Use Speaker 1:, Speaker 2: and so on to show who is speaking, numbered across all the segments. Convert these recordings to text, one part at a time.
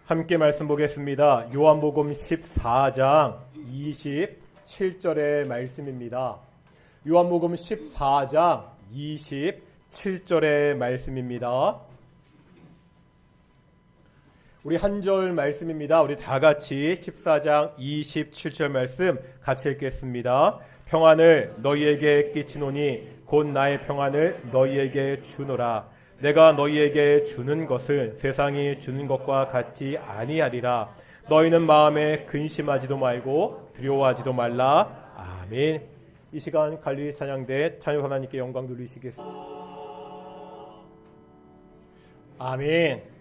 Speaker 1: 함께 말씀 보겠습니다. 요한복음 14장 27절의 말씀입니다. 요한복음 14장 27절의 말씀입니다. 우리 한 절 말씀입니다. 우리 다 같이 14장 27절 말씀 같이 읽겠습니다. 평안을 너희에게 끼치노니 곧 나의 평안을 너희에게 주노라. 내가 너희에게 주는 것은 세상이 주는 것과 같지 아니하리라. 너희는 마음에 근심하지도 말고 두려워하지도 말라. 아멘. 이 시간 갈릴리 찬양대 찬양 하나님께 영광 돌리시겠습니다. 아멘.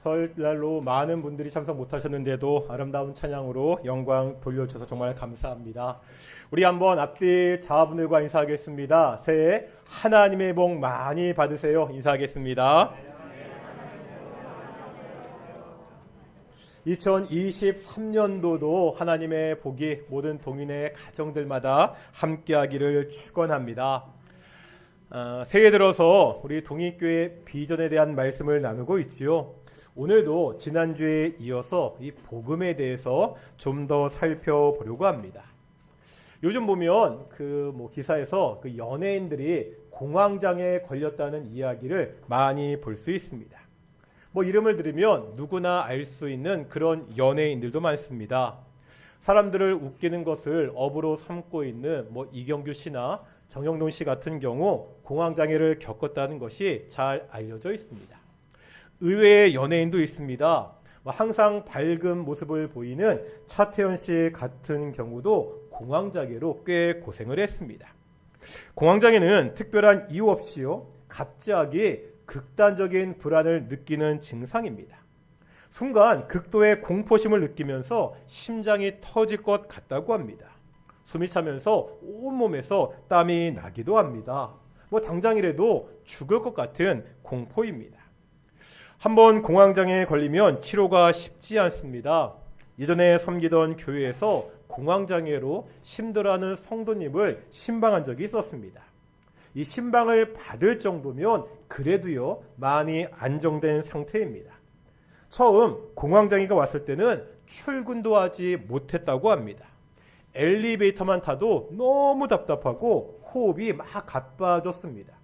Speaker 1: 설날로 많은 분들이 참석 못하셨는데도 아름다운 찬양으로 영광 돌려주셔서 정말 감사합니다. 우리 한번 앞뒤 자분들과 인사하겠습니다. 새해 하나님의 복 많이 받으세요. 인사하겠습니다. 2023년도도 하나님의 복이 모든 동인의 가정들마다 함께하기를 축원합니다. 새해 들어서 우리 동인교회 비전에 대한 말씀을 나누고 있지요. 오늘도 지난주에 이어서 이 복음에 대해서 좀 더 살펴보려고 합니다. 요즘 보면 기사에서 연예인들이 공황장애에 걸렸다는 이야기를 많이 볼 수 있습니다. 이름을 들으면 누구나 알 수 있는 그런 연예인들도 많습니다. 사람들을 웃기는 것을 업으로 삼고 있는 이경규 씨나 정영돈 씨 같은 경우 공황장애를 겪었다는 것이 잘 알려져 있습니다. 의외의 연예인도 있습니다. 항상 밝은 모습을 보이는 차태현 씨 같은 경우도 공황장애로 꽤 고생을 했습니다. 공황장애는 특별한 이유 없이요, 갑자기 극단적인 불안을 느끼는 증상입니다. 순간 극도의 공포심을 느끼면서 심장이 터질 것 같다고 합니다. 숨이 차면서 온몸에서 땀이 나기도 합니다. 당장이라도 죽을 것 같은 공포입니다. 한번 공황장애에 걸리면 치료가 쉽지 않습니다. 예전에 섬기던 교회에서 공황장애로 힘들어하는 성도님을 신방한 적이 있었습니다. 이 신방을 받을 정도면 그래도요, 많이 안정된 상태입니다. 처음 공황장애가 왔을 때는 출근도 하지 못했다고 합니다. 엘리베이터만 타도 너무 답답하고 호흡이 막 가빠졌습니다.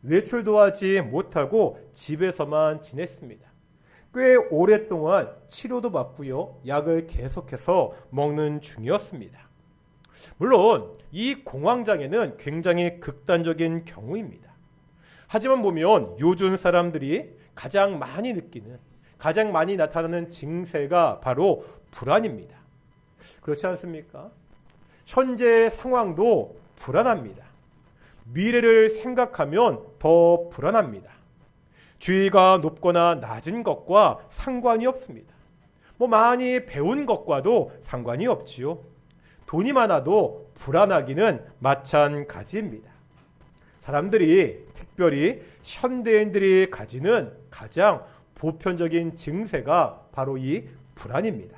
Speaker 1: 외출도 하지 못하고 집에서만 지냈습니다. 꽤 오랫동안 치료도 받고요, 약을 계속해서 먹는 중이었습니다. 물론 이 공황장애는 굉장히 극단적인 경우입니다. 하지만 보면 요즘 사람들이 가장 많이 느끼는, 가장 많이 나타나는 증세가 바로 불안입니다. 그렇지 않습니까? 현재 상황도 불안합니다. 미래를 생각하면 더 불안합니다. 지위가 높거나 낮은 것과 상관이 없습니다. 많이 배운 것과도 상관이 없지요. 돈이 많아도 불안하기는 마찬가지입니다. 사람들이, 특별히 현대인들이 가지는 가장 보편적인 증세가 바로 이 불안입니다.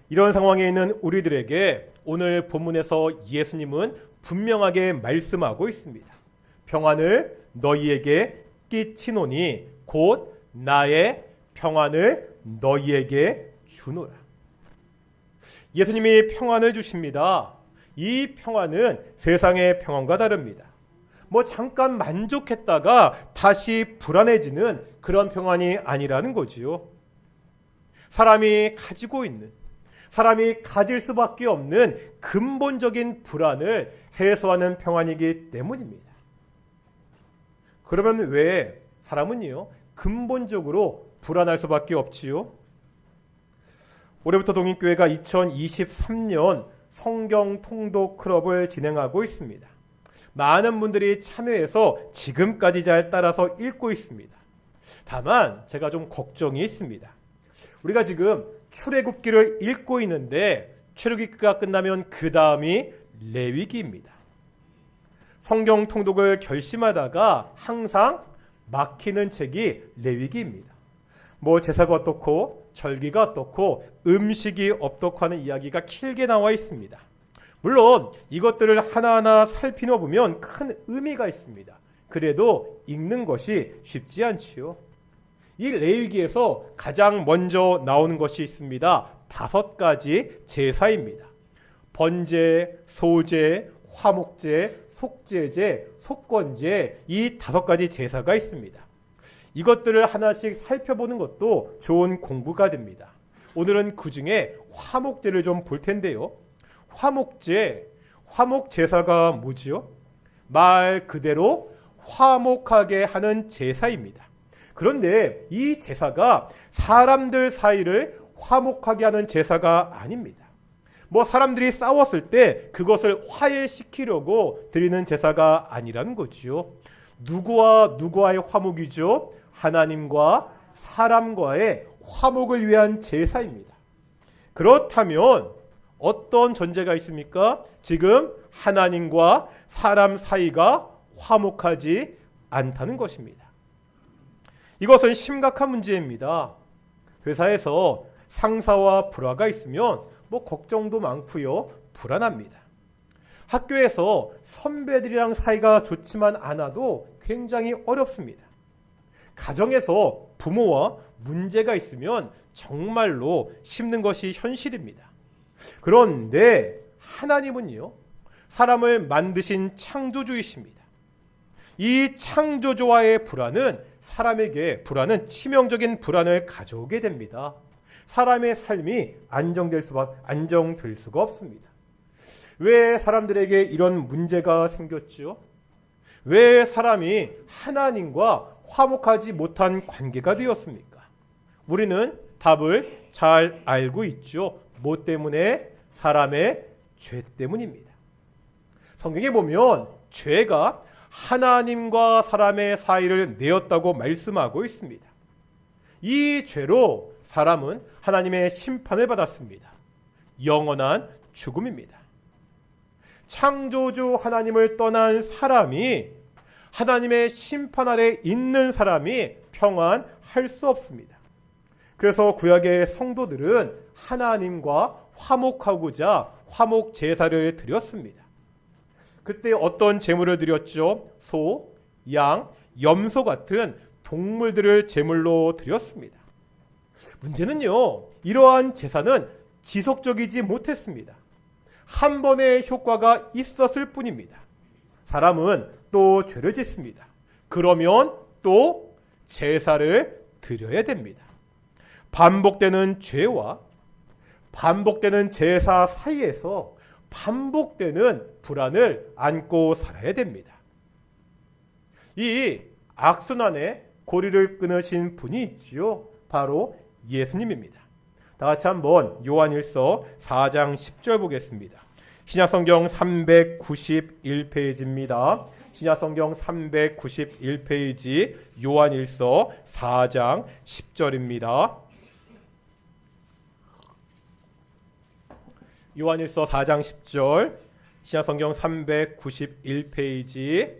Speaker 1: 이런 상황에 있는 우리들에게 오늘 본문에서 예수님은 분명하게 말씀하고 있습니다. 평안을 너희에게 끼치노니 곧 나의 평안을 너희에게 주노라. 예수님이 평안을 주십니다. 이 평안은 세상의 평안과 다릅니다. 잠깐 만족했다가 다시 불안해지는 그런 평안이 아니라는 거지요. 사람이 가지고 있는, 사람이 가질 수밖에 없는 근본적인 불안을 해소하는 평안이기 때문입니다. 그러면 왜 사람은요, 근본적으로 불안할 수밖에 없지요? 올해부터 동인교회가 2023년 성경 통독 클럽을 진행하고 있습니다. 많은 분들이 참여해서 지금까지 잘 따라서 읽고 있습니다. 다만 제가 좀 걱정이 있습니다. 우리가 지금 출애굽기를 읽고 있는데 출애굽기가 끝나면 그 다음이 레위기입니다. 성경 통독을 결심하다가 항상 막히는 책이 레위기입니다. 제사가 어떻고 절기가 어떻고 음식이 어떻고 하는 이야기가 길게 나와 있습니다. 물론 이것들을 하나하나 살펴보면 큰 의미가 있습니다. 그래도 읽는 것이 쉽지 않지요. 이 레위기에서 가장 먼저 나오는 것이 있습니다. 5가지 제사입니다. 번제, 소제, 화목제, 속죄제, 속건제, 이 5가지 제사가 있습니다. 이것들을 하나씩 살펴보는 것도 좋은 공부가 됩니다. 오늘은 그 중에 화목제를 좀 볼 텐데요. 화목제, 화목제사가 뭐지요? 말 그대로 화목하게 하는 제사입니다. 그런데 이 제사가 사람들 사이를 화목하게 하는 제사가 아닙니다. 사람들이 싸웠을 때 그것을 화해시키려고 드리는 제사가 아니라는 거지요. 누구와 누구와의 화목이죠? 하나님과 사람과의 화목을 위한 제사입니다. 그렇다면 어떤 전제가 있습니까? 지금 하나님과 사람 사이가 화목하지 않다는 것입니다. 이것은 심각한 문제입니다. 회사에서 상사와 불화가 있으면 걱정도 많고요, 불안합니다. 학교에서 선배들이랑 사이가 좋지만 않아도 굉장히 어렵습니다. 가정에서 부모와 문제가 있으면 정말로 힘든 것이 현실입니다. 그런데 하나님은요, 사람을 만드신 창조주이십니다. 이 창조주와의 불화는 사람에게 치명적인 불안을 가져오게 됩니다. 사람의 삶이 안정될 수가 없습니다. 왜 사람들에게 이런 문제가 생겼죠? 왜 사람이 하나님과 화목하지 못한 관계가 되었습니까? 우리는 답을 잘 알고 있죠. 뭐 때문에? 사람의 죄 때문입니다. 성경에 보면 죄가 하나님과 사람의 사이를 내었다고 말씀하고 있습니다. 이 죄로 사람은 하나님의 심판을 받았습니다. 영원한 죽음입니다. 창조주 하나님을 떠난 사람이, 하나님의 심판 아래 있는 사람이 평안할 수 없습니다. 그래서 구약의 성도들은 하나님과 화목하고자 화목 제사를 드렸습니다. 그때 어떤 제물을 드렸죠? 소, 양, 염소 같은 동물들을 제물로 드렸습니다. 문제는요, 이러한 제사는 지속적이지 못했습니다. 한 번의 효과가 있었을 뿐입니다. 사람은 또 죄를 짓습니다. 그러면 또 제사를 드려야 됩니다. 반복되는 죄와 반복되는 제사 사이에서 반복되는 불안을 안고 살아야 됩니다. 이 악순환의 고리를 끊으신 분이 있지요. 바로 예수님입니다. 다 같이 한번 요한일서 4장 10절 보겠습니다. 신약성경 391페이지입니다. 신약성경 391페이지 요한일서 4장 10절입니다. 요한일서 4장 10절, 신약성경 391페이지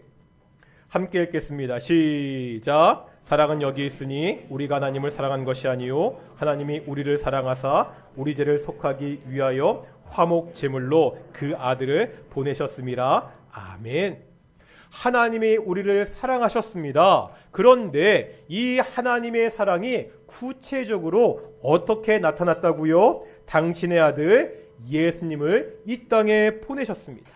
Speaker 1: 함께 읽겠습니다. 시작. 사랑은 여기 있으니 우리가 하나님을 사랑한 것이 아니요 하나님이 우리를 사랑하사 우리 죄를 속하기 위하여 화목 제물로 그 아들을 보내셨음이라. 아멘. 하나님이 우리를 사랑하셨습니다. 그런데 이 하나님의 사랑이 구체적으로 어떻게 나타났다고요? 당신의 아들 예수님을 이 땅에 보내셨습니다.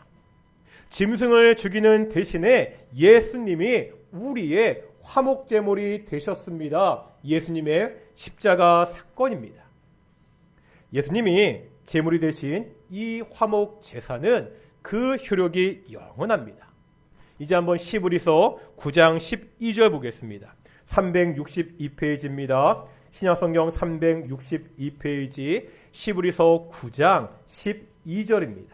Speaker 1: 짐승을 죽이는 대신에 예수님이 우리의 화목제물이 되셨습니다. 예수님의 십자가 사건입니다. 예수님이 제물이 되신 이 화목제사는 그 효력이 영원합니다. 이제 한번 시브리서 9장 12절 보겠습니다. 362페이지입니다. 신약성경 362페이지 시브리서 9장 12절입니다.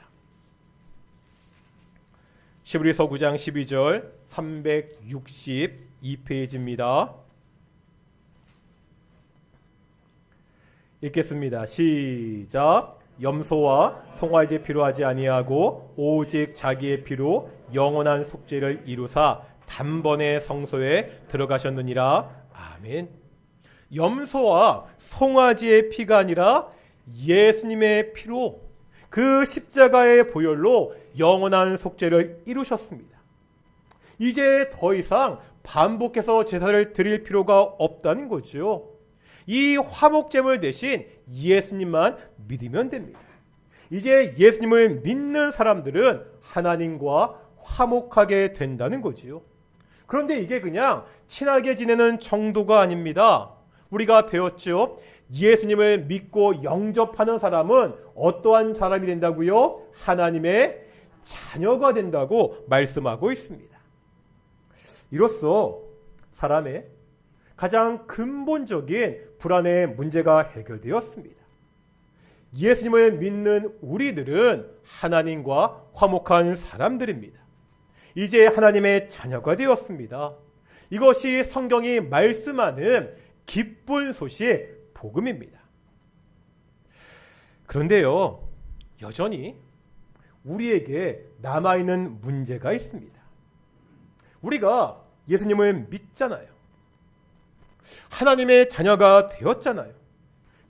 Speaker 1: 시브리서 9장 12절 362페이지입니다. 읽겠습니다. 시작. 염소와 송아지의 피로 하지 아니하고 오직 자기의 피로 영원한 속죄를 이루사 단번에 성소에 들어가셨느니라. 아멘. 염소와 송아지의 피가 아니라 예수님의 피로, 그 십자가의 보혈로 영원한 속죄를 이루셨습니다. 이제 더 이상 반복해서 제사를 드릴 필요가 없다는 거죠. 이 화목제물 대신 예수님만 믿으면 됩니다. 이제 예수님을 믿는 사람들은 하나님과 화목하게 된다는 거지요. 그런데 이게 그냥 친하게 지내는 정도가 아닙니다. 우리가 배웠죠. 예수님을 믿고 영접하는 사람은 어떠한 사람이 된다고요? 하나님의 자녀가 된다고 말씀하고 있습니다. 이로써 사람의 가장 근본적인 불안의 문제가 해결되었습니다. 예수님을 믿는 우리들은 하나님과 화목한 사람들입니다. 이제 하나님의 자녀가 되었습니다. 이것이 성경이 말씀하는 기쁜 소식, 복음입니다. 그런데요, 여전히 우리에게 남아있는 문제가 있습니다. 우리가 예수님을 믿잖아요. 하나님의 자녀가 되었잖아요.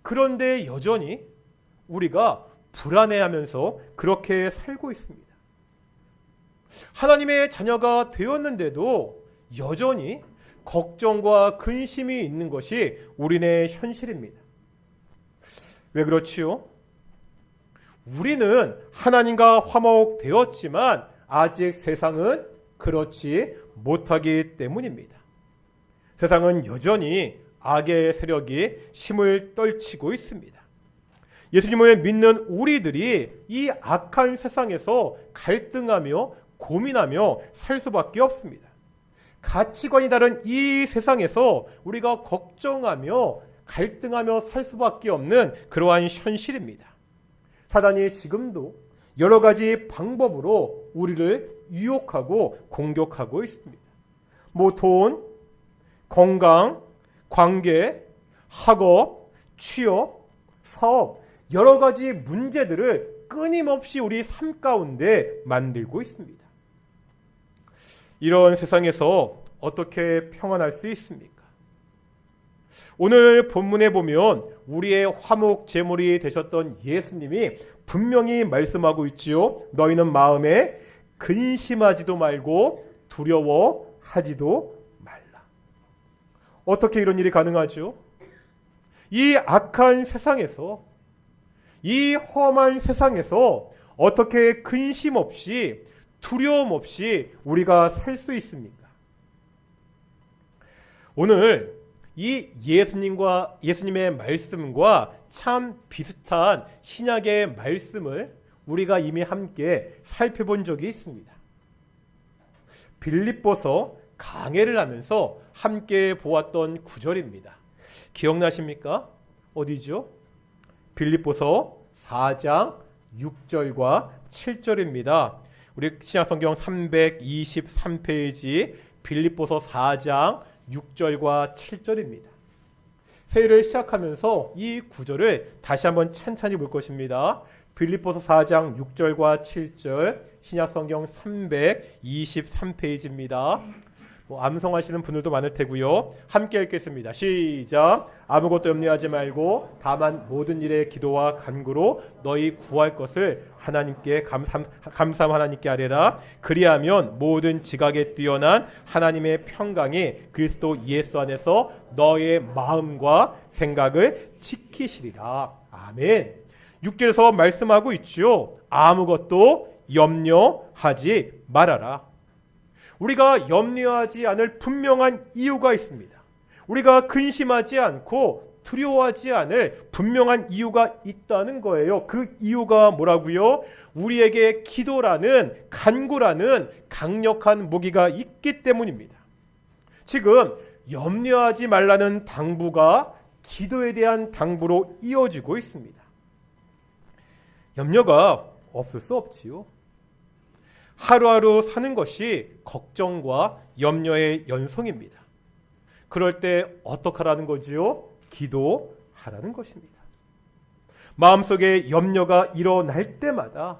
Speaker 1: 그런데 여전히 우리가 불안해하면서 그렇게 살고 있습니다. 하나님의 자녀가 되었는데도 여전히 걱정과 근심이 있는 것이 우리네 현실입니다. 왜 그렇지요? 우리는 하나님과 화목되었지만 아직 세상은 그렇지 못하기 때문입니다. 세상은 여전히 악의 세력이 힘을 떨치고 있습니다. 예수님을 믿는 우리들이 이 악한 세상에서 갈등하며 고민하며 살 수밖에 없습니다. 가치관이 다른 이 세상에서 우리가 걱정하며 갈등하며 살 수밖에 없는 그러한 현실입니다. 사단이 지금도 여러 가지 방법으로 우리를 유혹하고 공격하고 있습니다. 돈, 건강, 관계, 학업, 취업, 사업, 여러 가지 문제들을 끊임없이 우리 삶 가운데 만들고 있습니다. 이런 세상에서 어떻게 평안할 수 있습니까? 오늘 본문에 보면 우리의 화목 제물이 되셨던 예수님이 분명히 말씀하고 있지요. 너희는 마음에 근심하지도 말고 두려워하지도 말라. 어떻게 이런 일이 가능하죠? 이 악한 세상에서, 이 험한 세상에서 어떻게 근심 없이 두려움 없이 우리가 살 수 있습니까? 오늘 이 예수님의 말씀과 참 비슷한 신약의 말씀을 우리가 이미 함께 살펴본 적이 있습니다. 빌립보서 강해를 하면서 함께 보았던 구절입니다. 기억나십니까? 어디죠? 빌립보서 4장 6절과 7절입니다. 우리 신약성경 323페이지 빌립보서 4장 6절과 7절입니다. 세일을 시작하면서 이 구절을 다시 한번 찬찬히 볼 것입니다. 빌립보서 4장 6절과 7절 신약성경 323페이지입니다. 암송하시는 분들도 많을 테고요. 함께 읽겠습니다. 시작. 아무것도 염려하지 말고 다만 모든 일에 기도와 간구로 너희 구할 것을 하나님께 감사함 하나님께 아뢰라. 그리하면 모든 지각에 뛰어난 하나님의 평강이 그리스도 예수 안에서 너의 마음과 생각을 지키시리라. 아멘. 6절에서 말씀하고 있지요. 아무것도 염려하지 말아라. 우리가 염려하지 않을 분명한 이유가 있습니다. 우리가 근심하지 않고 두려워하지 않을 분명한 이유가 있다는 거예요. 그 이유가 뭐라고요? 우리에게 기도라는 간구라는 강력한 무기가 있기 때문입니다. 지금 염려하지 말라는 당부가 기도에 대한 당부로 이어지고 있습니다. 염려가 없을 수 없지요. 하루하루 사는 것이 걱정과 염려의 연속입니다. 그럴 때 어떻게 하라는 거지요? 기도하라는 것입니다. 마음속에 염려가 일어날 때마다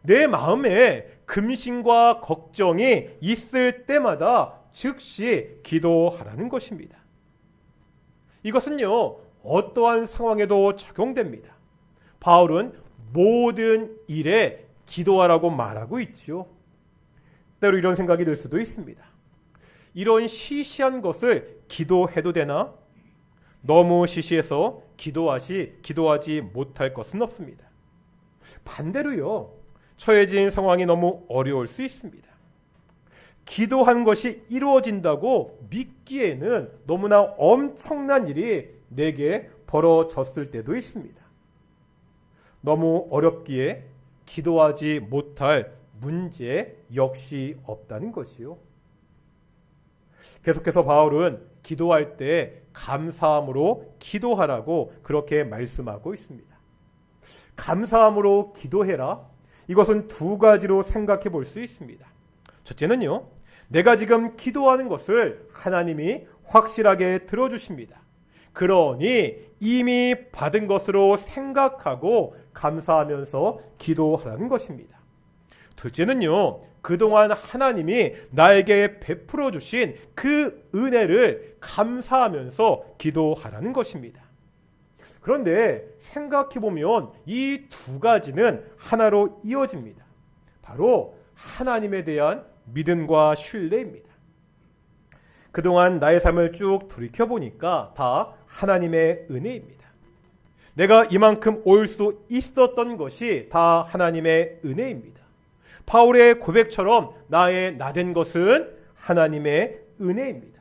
Speaker 1: 내 마음에 근심과 걱정이 있을 때마다 즉시 기도하라는 것입니다. 이것은요, 어떠한 상황에도 적용됩니다. 바울은 모든 일에 기도하라고 말하고 있지요. 때로 이런 생각이 들 수도 있습니다. 이런 시시한 것을 기도해도 되나? 너무 시시해서 기도하지 못할 것은 없습니다. 반대로요, 처해진 상황이 너무 어려울 수 있습니다. 기도한 것이 이루어진다고 믿기에는 너무나 엄청난 일이 내게 벌어졌을 때도 있습니다. 너무 어렵기에 기도하지 못할 문제 역시 없다는 것이요. 계속해서 바울은 기도할 때 감사함으로 기도하라고 그렇게 말씀하고 있습니다. 감사함으로 기도해라. 이것은 두 가지로 생각해 볼 수 있습니다. 첫째는요, 내가 지금 기도하는 것을 하나님이 확실하게 들어주십니다. 그러니 이미 받은 것으로 생각하고 감사하면서 기도하라는 것입니다. 둘째는요, 그동안 하나님이 나에게 베풀어 주신 그 은혜를 감사하면서 기도하라는 것입니다. 그런데 생각해 보면 이 두 가지는 하나로 이어집니다. 바로 하나님에 대한 믿음과 신뢰입니다. 그동안 나의 삶을 쭉 돌이켜보니까 다 하나님의 은혜입니다. 내가 이만큼 올 수 있었던 것이 다 하나님의 은혜입니다. 바울의 고백처럼 나의 나된 것은 하나님의 은혜입니다.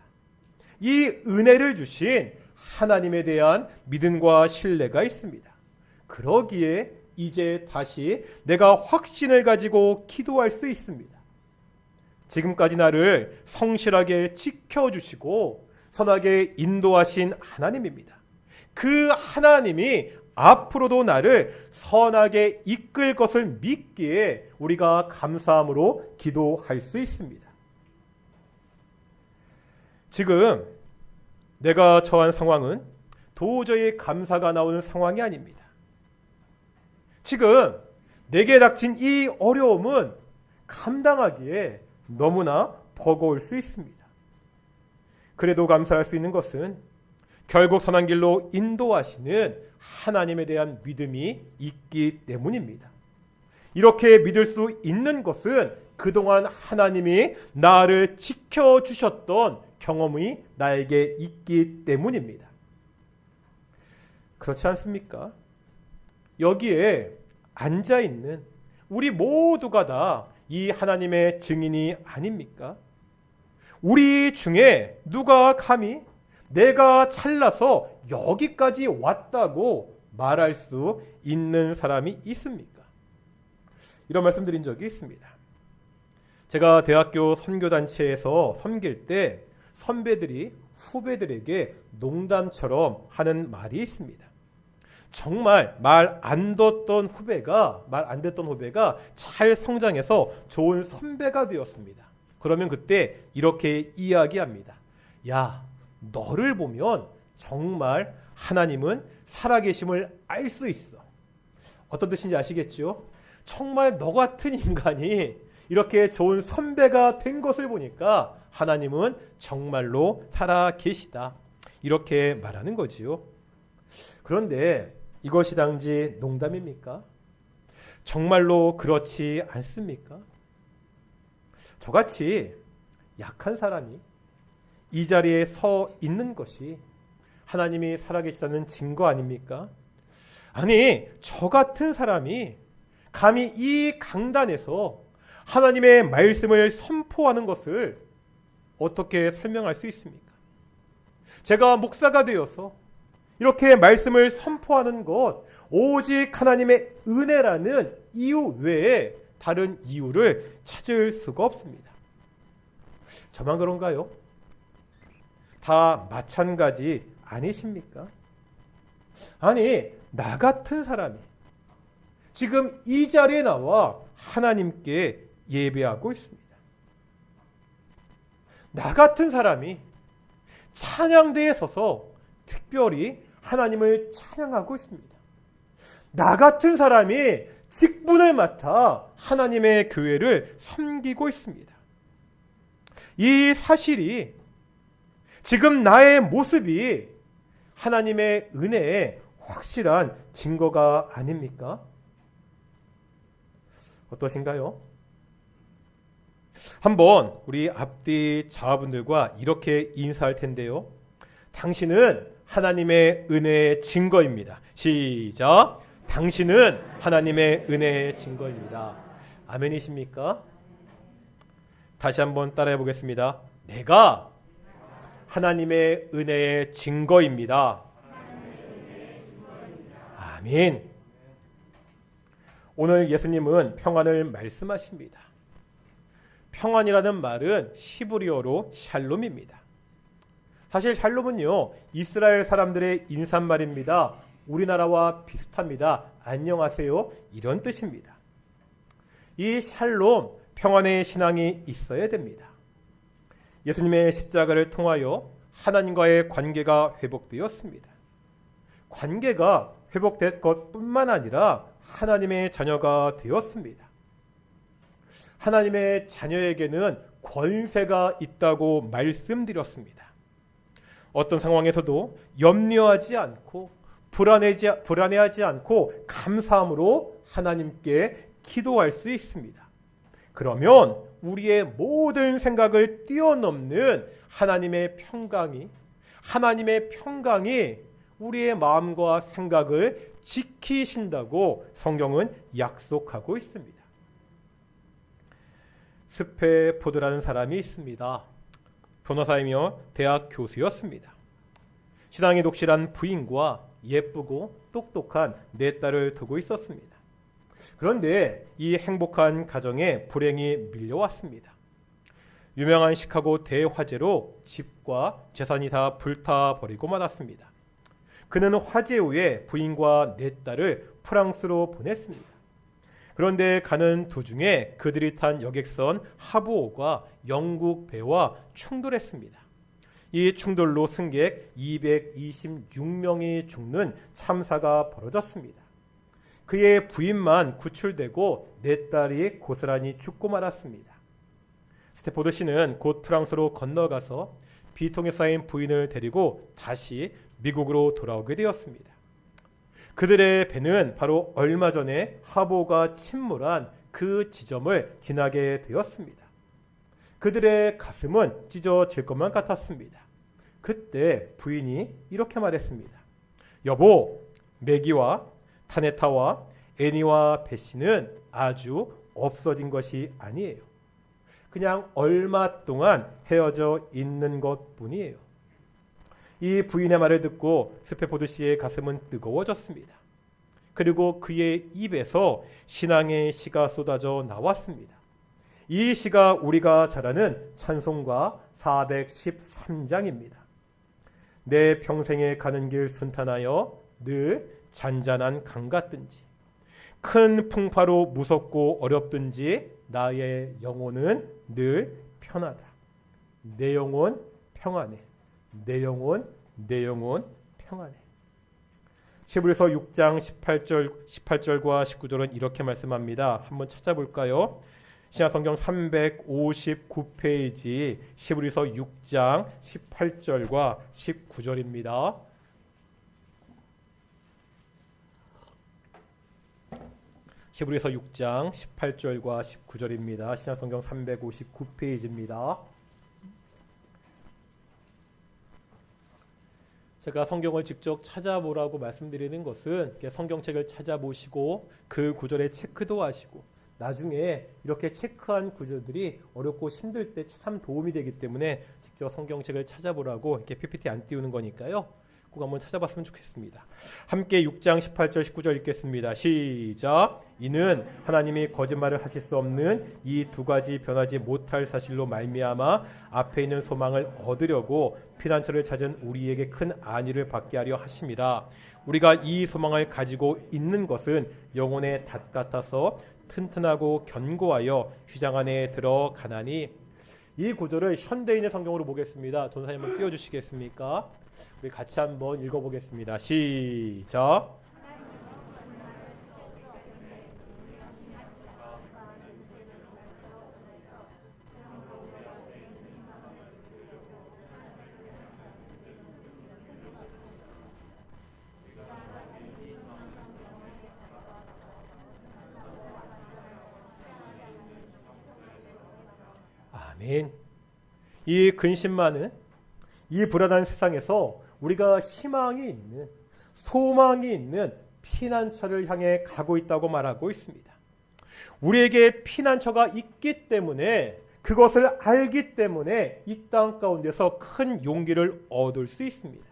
Speaker 1: 이 은혜를 주신 하나님에 대한 믿음과 신뢰가 있습니다. 그러기에 이제 다시 내가 확신을 가지고 기도할 수 있습니다. 지금까지 나를 성실하게 지켜주시고 선하게 인도하신 하나님입니다. 그 하나님이 앞으로도 나를 선하게 이끌 것을 믿기에 우리가 감사함으로 기도할 수 있습니다. 지금 내가 처한 상황은 도저히 감사가 나오는 상황이 아닙니다. 지금 내게 닥친 이 어려움은 감당하기에 너무나 버거울 수 있습니다. 그래도 감사할 수 있는 것은 결국 선한 길로 인도하시는 하나님에 대한 믿음이 있기 때문입니다. 이렇게 믿을 수 있는 것은 그동안 하나님이 나를 지켜주셨던 경험이 나에게 있기 때문입니다. 그렇지 않습니까? 여기에 앉아있는 우리 모두가 다 이 하나님의 증인이 아닙니까? 우리 중에 누가 감히 내가 잘나서 여기까지 왔다고 말할 수 있는 사람이 있습니까? 이런 말씀 드린 적이 있습니다. 제가 대학교 선교단체에서 섬길 때 선배들이 후배들에게 농담처럼 하는 말이 있습니다. 정말 말 안 듣던 후배가 잘 성장해서 좋은 선배가 되었습니다. 그러면 그때 이렇게 이야기합니다. 야, 너를 보면 정말 하나님은 살아계심을 알 수 있어. 어떤 뜻인지 아시겠죠? 정말 너 같은 인간이 이렇게 좋은 선배가 된 것을 보니까 하나님은 정말로 살아계시다. 이렇게 말하는 거지요. 그런데 이것이 단지 농담입니까? 정말로 그렇지 않습니까? 저같이 약한 사람이 이 자리에 서 있는 것이 하나님이 살아계시다는 증거 아닙니까? 아니, 저 같은 사람이 감히 이 강단에서 하나님의 말씀을 선포하는 것을 어떻게 설명할 수 있습니까? 제가 목사가 되어서 이렇게 말씀을 선포하는 것, 오직 하나님의 은혜라는 이유 외에 다른 이유를 찾을 수가 없습니다. 저만 그런가요? 다 마찬가지 아니십니까? 아니, 나 같은 사람이 지금 이 자리에 나와 하나님께 예배하고 있습니다. 나 같은 사람이 찬양대에 서서 특별히 하나님을 찬양하고 있습니다. 나 같은 사람이 직분을 맡아 하나님의 교회를 섬기고 있습니다. 이 사실이 지금 나의 모습이 하나님의 은혜의 확실한 증거가 아닙니까? 어떠신가요? 한번 우리 앞뒤 자화분들과 이렇게 인사할 텐데요. 당신은 하나님의 은혜의 증거입니다. 시작. 당신은 하나님의 은혜의 증거입니다. 아멘이십니까? 다시 한번 따라해 보겠습니다. 내가 하나님의 은혜의 증거입니다. 아멘. 오늘 예수님은 평안을 말씀하십니다. 평안이라는 말은 시브리어로 샬롬입니다. 사실 샬롬은요, 이스라엘 사람들의 인사말입니다. 우리나라와 비슷합니다. 안녕하세요, 이런 뜻입니다. 이 샬롬, 평안의 신앙이 있어야 됩니다. 예수님의 십자가를 통하여 하나님과의 관계가 회복되었습니다. 관계가 회복될 것뿐만 아니라 하나님의 자녀가 되었습니다. 하나님의 자녀에게는 권세가 있다고 말씀드렸습니다. 어떤 상황에서도 염려하지 않고 불안해하지 않고 감사함으로 하나님께 기도할 수 있습니다. 그러면 우리의 모든 생각을 뛰어넘는 하나님의 평강이 우리의 마음과 생각을 지키신다고 성경은 약속하고 있습니다. 스페포드라는 사람이 있습니다. 변호사이며 대학 교수였습니다. 신앙이 독실한 부인과 예쁘고 똑똑한 네 딸을 두고 있었습니다. 그런데 이 행복한 가정에 불행이 밀려왔습니다. 유명한 시카고 대화재로 집과 재산이 다 불타버리고 말았습니다. 그는 화재 후에 부인과 네 딸을 프랑스로 보냈습니다. 그런데 가는 도중에 그들이 탄 여객선 하부호가 영국 배와 충돌했습니다. 이 충돌로 승객 226명이 죽는 참사가 벌어졌습니다. 그의 부인만 구출되고 네 딸이 고스란히 죽고 말았습니다. 스테포드 씨는 곧 프랑스로 건너가서 비통에 쌓인 부인을 데리고 다시 미국으로 돌아오게 되었습니다. 그들의 배는 바로 얼마 전에 하보가 침몰한 그 지점을 지나게 되었습니다. 그들의 가슴은 찢어질 것만 같았습니다. 그때 부인이 이렇게 말했습니다. 여보, 매기와 타네타와 애니와 베시는 아주 없어진 것이 아니에요. 그냥 얼마 동안 헤어져 있는 것뿐이에요. 이 부인의 말을 듣고 스페포드 씨의 가슴은 뜨거워졌습니다. 그리고 그의 입에서 신앙의 시가 쏟아져 나왔습니다. 이 시가 우리가 잘 아는 찬송가 413장입니다. 내 평생에 가는 길 순탄하여 늘 잔잔한 강 같든지 큰 풍파로 무섭고 어렵든지 나의 영혼은 늘 편하다. 내 영혼 평안해. 내 영혼 평안해. 히브리서 6장 18절과 19절은 이렇게 말씀합니다. 한번 찾아볼까요? 신약성경 359페이지 히브리서 6장 18절과 19절입니다. 히브리서 6장 18절과 19절입니다. 신약성경 359페이지입니다. 제가 성경을 직접 찾아보라고 말씀드리는 것은 성경책을 찾아보시고 그 구절에 체크도 하시고 나중에 이렇게 체크한 구절들이 어렵고 힘들 때 참 도움이 되기 때문에 직접 성경책을 찾아보라고 이렇게 PPT 안 띄우는 거니까요. 꼭 한번 찾아봤으면 좋겠습니다. 함께 6장 18절 19절 읽겠습니다. 시작. 이는 하나님이 거짓말을 하실 수 없는 이 두 가지 변하지 못할 사실로 말미암아 앞에 있는 소망을 얻으려고 피난처를 찾은 우리에게 큰 안위를 받게 하려 하심이라. 우리가 이 소망을 가지고 있는 것은 영혼의 닷 같아서 튼튼하고 견고하여 휘장 안에 들어가나니. 이 구절을 현대인의 성경으로 보겠습니다. 전사님 한번 띄워주시겠습니까? 우리 같이 한번 읽어보겠습니다. 시작. 아멘. 이 근심 많은 이 불안한 세상에서 우리가 희망이 있는, 소망이 있는 피난처를 향해 가고 있다고 말하고 있습니다. 우리에게 피난처가 있기 때문에, 그것을 알기 때문에 이 땅 가운데서 큰 용기를 얻을 수 있습니다.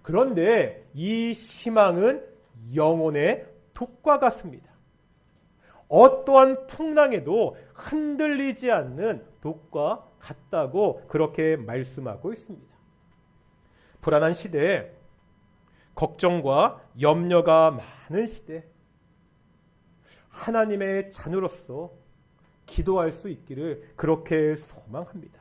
Speaker 1: 그런데 이 희망은 영혼의 독과 같습니다. 어떠한 풍랑에도 흔들리지 않는 독과 같다고 그렇게 말씀하고 있습니다. 불안한 시대에, 걱정과 염려가 많은 시대, 하나님의 자녀로서 기도할 수 있기를 그렇게 소망합니다.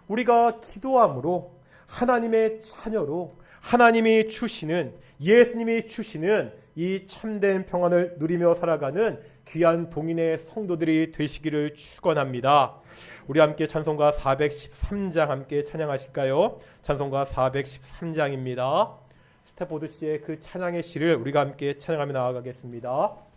Speaker 1: 우리가 기도함으로 하나님의 자녀로 하나님이 주시는, 예수님이 주시는 이 참된 평안을 누리며 살아가는 귀한 동인의 성도들이 되시기를 축원합니다. 우리 함께 찬송가 413장 함께 찬양하실까요? 찬송가 413장입니다. 스테포드 씨의 그 찬양의 시를 우리가 함께 찬양하며 나아가겠습니다.